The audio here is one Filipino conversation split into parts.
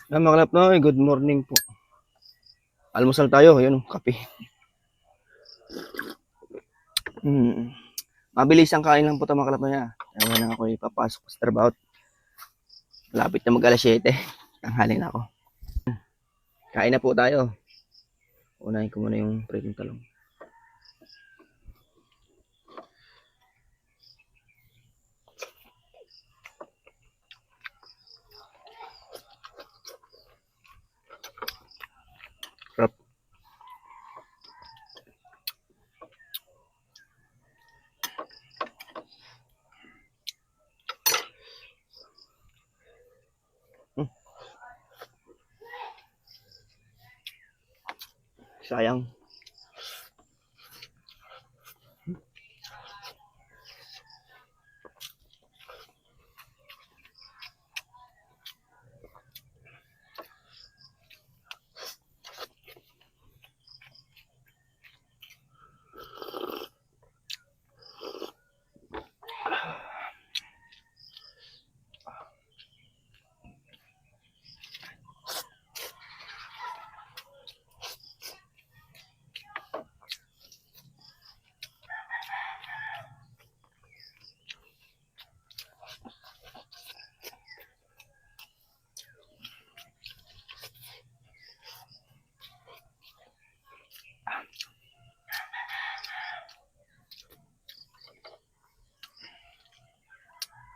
Mga kalap na, good morning po. Almusal tayo, yun, kape. Mabilis ang kain lang po ito mga kalap na. Ewan na ako ipapasok sa trabaho. Lapit na mag alas 7. Tanghali na ako. Kain na po tayo. Unahin ko muna yung pritong talong. Sarap. Sayang.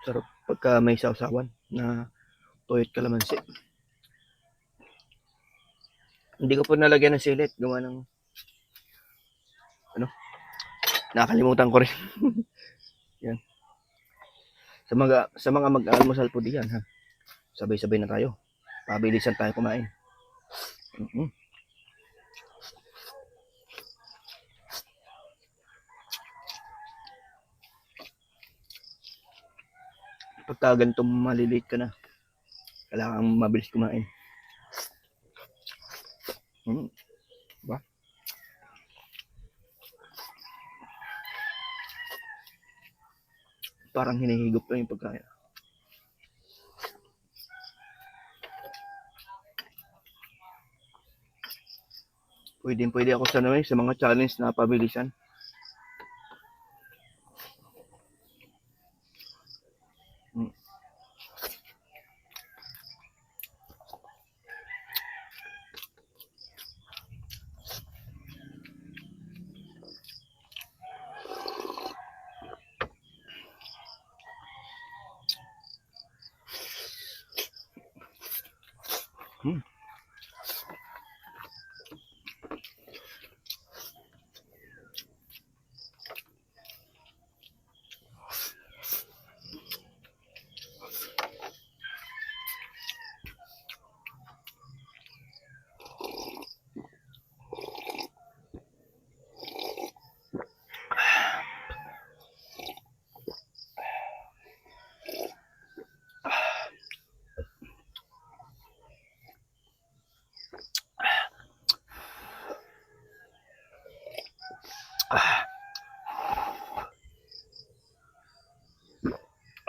Sarap pagka may sausawan na tuyot kalamansi. Hindi ko po nalagyan ng silit. Gawa ng nakalimutan ko rin. Yan. Sa mga mag-almusal po diyan ha. Sabay-sabay na tayo. Pabilisan tayo kumain. Pagka ganito malilate ka na, kailangan mabilis kumain. Diba? Parang hinihigop lang yung pagkain. Pwede ako sa mga challenge na pabilisan.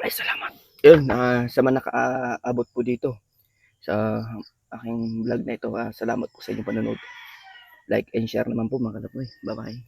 Ay, salamat. Yun, sa mga nakaabot po dito sa aking vlog na ito, salamat po sa inyong panonood. Like and share naman po mga kalapnoy. Bye-bye.